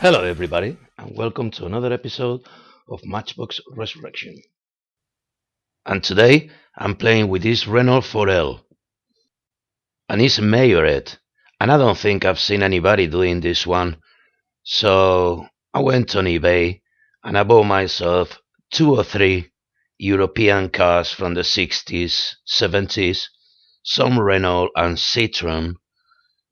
Hello, everybody, and welcome to another episode of Matchbox Resurrection. And today I'm playing with this Renault 4L, and it's a Majorette, and I don't think I've seen anybody doing this one. So I went on eBay and I bought myself two or three European cars from the 60s, 70s, some Renault and Citroen,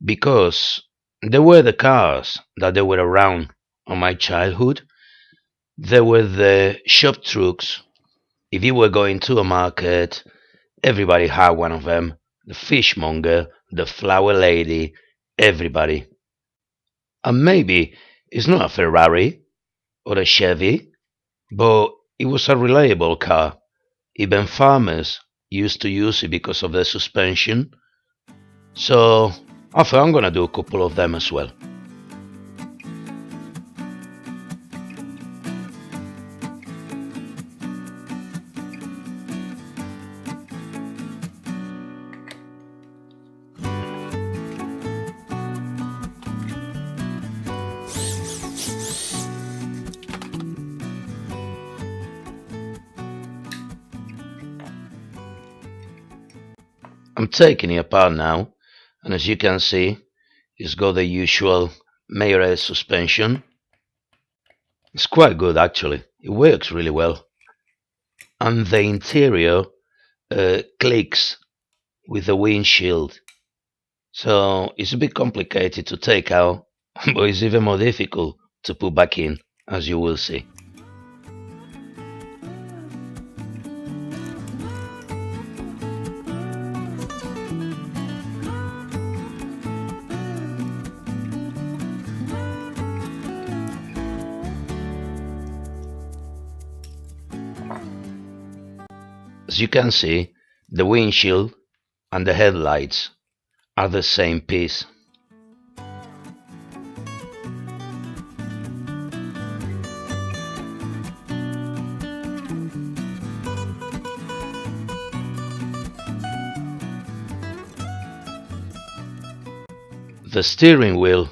because they were the cars that they were around on my childhood. There were the shop trucks. If you were going to a market, everybody had one of them. The fishmonger, the flower lady, everybody. And maybe it's not a Ferrari or a Chevy, but it was a reliable car. Even farmers used to use it because of the suspension. So I thought I'm gonna do a couple of them as well. I'm taking it apart now, and as you can see, it's got the usual Majorette suspension. It's quite good actually. It works really well. And the interior clicks with the windshield. So it's a bit complicated to take out, but it's even more difficult to put back in, as you will see. As you can see, the windshield and the headlights are the same piece. The steering wheel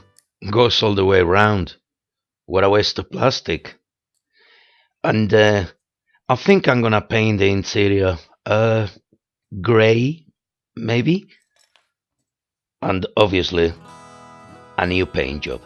goes all the way around. What a waste of plastic. And I think I'm gonna paint the interior grey, maybe, and obviously a new paint job.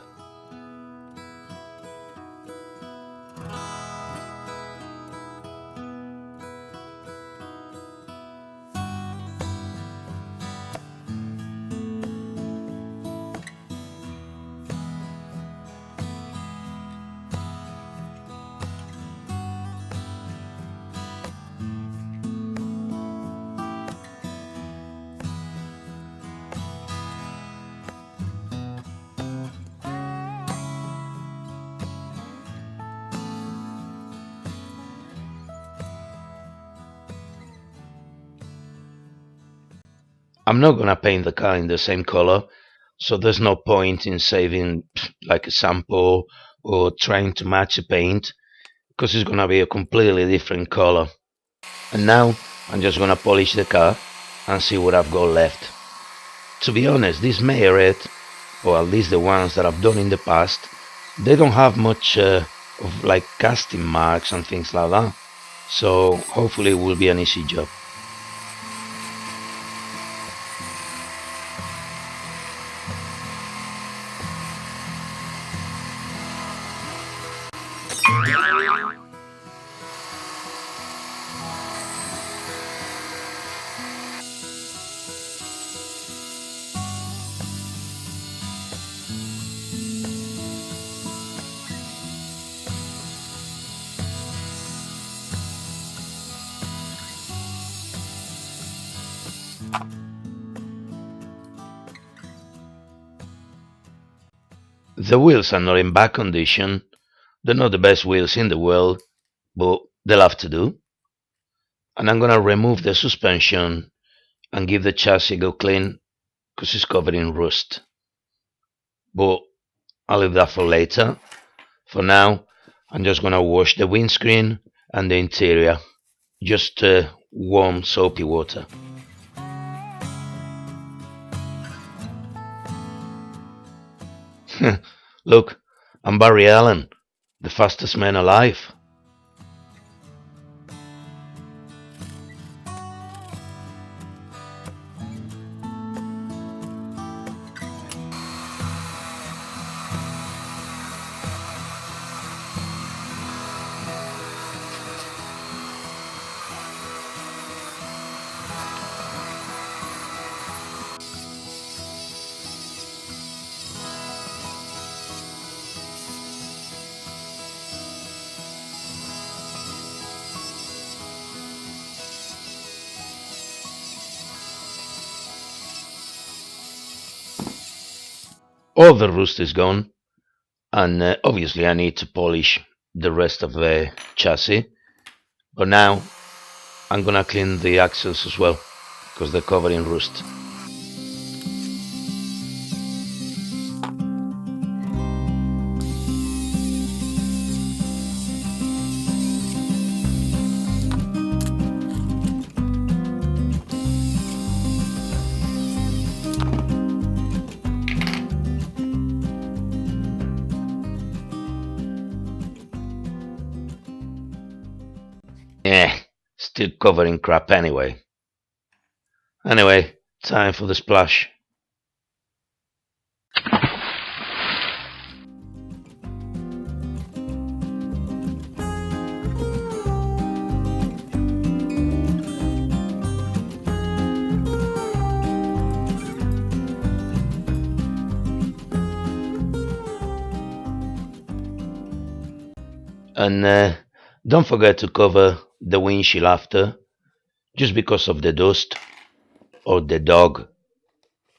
I'm not gonna paint the car in the same color, so there's no point in saving like a sample or trying to match the paint because it's gonna be a completely different color. And now I'm just gonna polish the car and see what I've got left. To be honest, this Majorette, or at least the ones that I've done in the past, they don't have much of like casting marks and things like that. So hopefully it will be an easy job. The wheels are not in bad condition. They're not the best wheels in the world, but they'll have to do. And I'm gonna remove the suspension and give the chassis a go clean because it's covered in rust. But I'll leave that for later. For now, I'm just gonna wash the windscreen and the interior. Just warm soapy water. Look, I'm Barry Allen, the fastest man alive. All the rust is gone, and obviously I need to polish the rest of the chassis. But now I'm gonna clean the axles as well, because they're covered in rust. Still covered in crap anyway. Anyway, time for the splash. And don't forget to cover the windshield after, just because of the dust or the dog.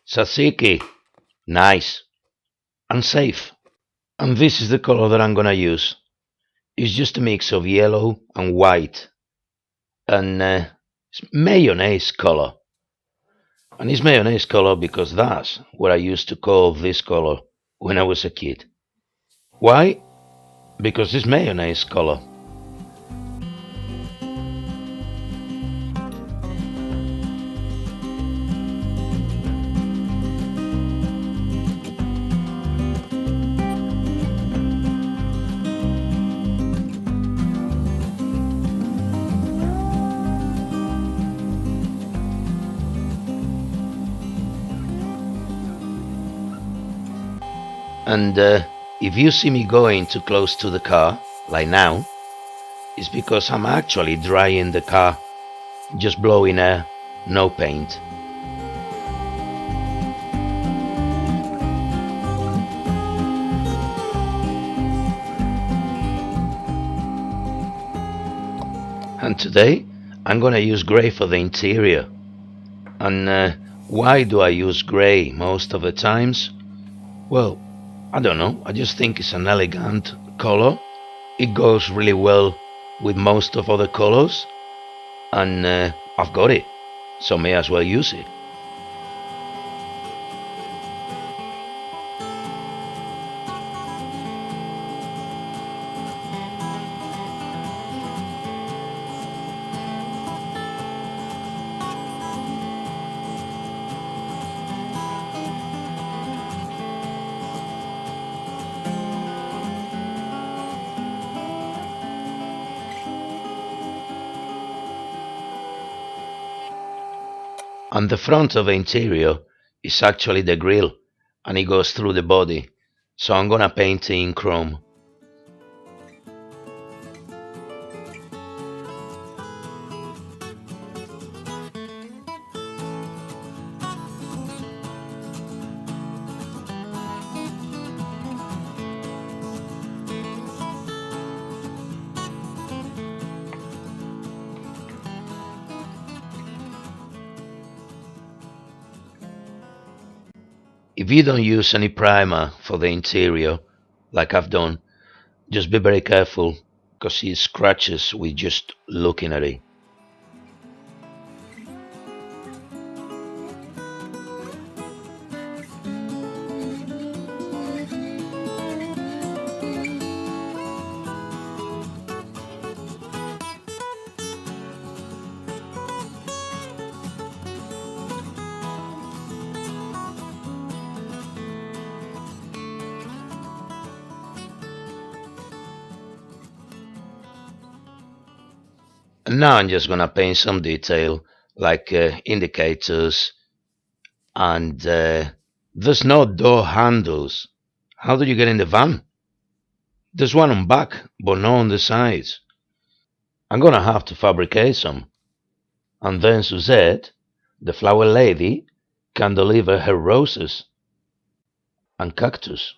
Tzatziki, nice and safe. And this is the color that I'm gonna use. It's just a mix of yellow and white, and it's mayonnaise color. And it's mayonnaise color because that's what I used to call this color when I was a kid. Why? Because it's mayonnaise color. And if you see me going too close to the car, like now, it's because I'm actually drying the car, just blowing air, no paint. And today, I'm gonna use grey for the interior. And why do I use grey most of the times? Well, I don't know, I just think it's an elegant color. It goes really well with most of other colors, and I've got it, so may as well use it. And the front of the interior is actually the grille, and it goes through the body, so I'm gonna paint it in chrome. If you don't use any primer for the interior, like I've done, just be very careful, because it scratches with just looking at it. And now I'm just gonna paint some detail like indicators and there's no door handles. How do you get in the van? There's one on back, but no on the sides. I'm gonna have to fabricate some. And then Suzette, the flower lady, can deliver her roses and cactus.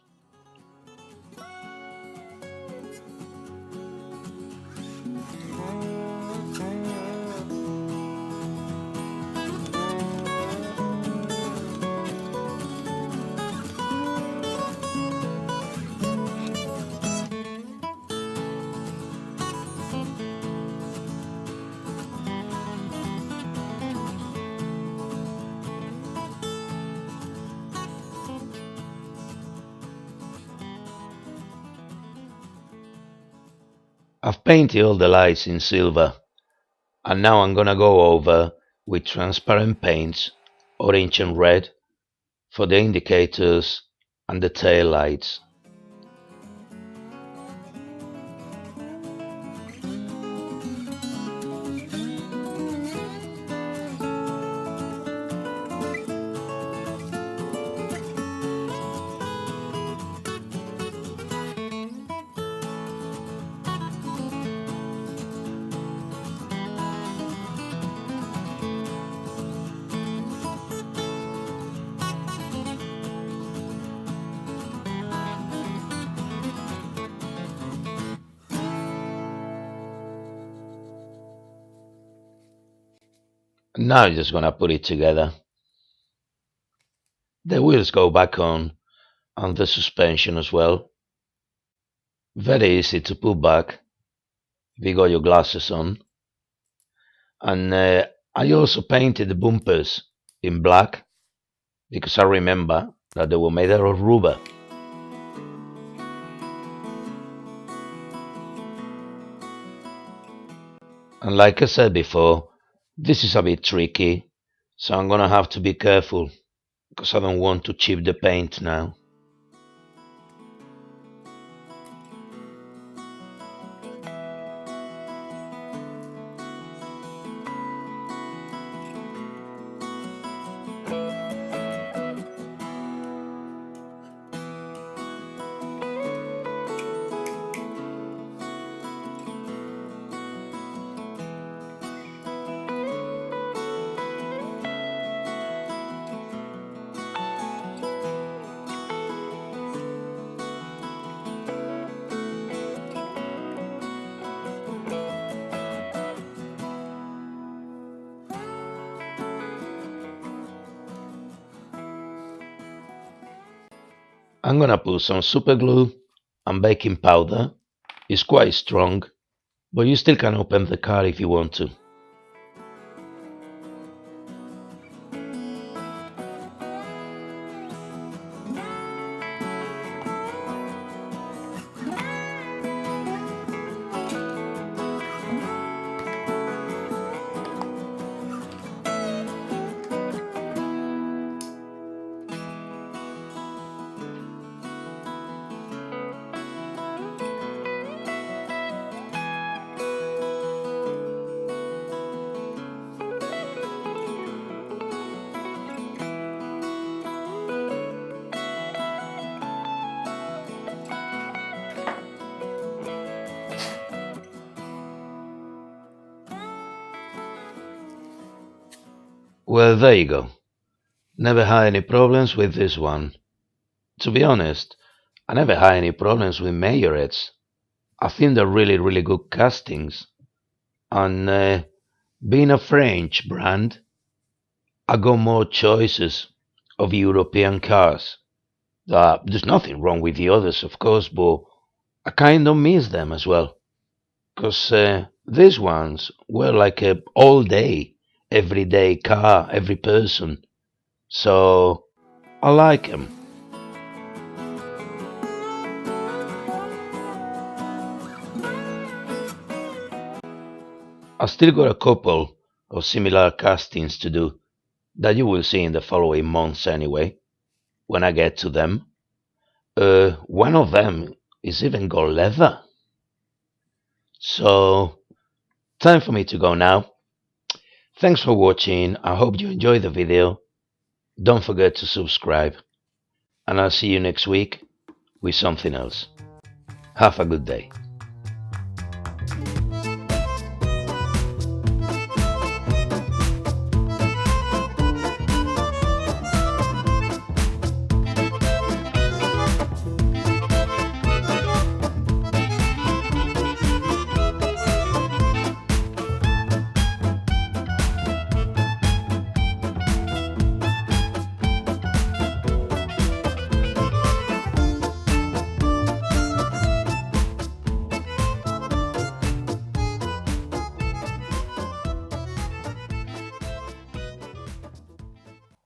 I've painted all the lights in silver, and now I'm gonna go over with transparent paints, orange and red, for the indicators and the tail lights. Now I'm just gonna put it together. The wheels go back on, and the suspension as well. Very easy to put back if you got your glasses on. And I also painted the bumpers in black because I remember that they were made out of rubber. And like I said before, this is a bit tricky, so I'm gonna have to be careful because I don't want to chip the paint now. I'm gonna put some super glue and baking powder. It's quite strong, but you still can open the car if you want to. Well, there you go. Never had any problems with this one. To be honest, I never had any problems with Majorettes. I think they're really, really good castings. And being a French brand, I got more choices of European cars. There's nothing wrong with the others, of course, but I kind of miss them as well. Because these ones were like a all day, everyday car, every person. So I like them. I still got a couple of similar castings to do that you will see in the following months anyway, when I get to them. One of them is even got leather. So Time for me to go now. Thanks for watching. I hope you enjoyed the video. Don't forget to subscribe. And I'll see you next week with something else. Have a good day.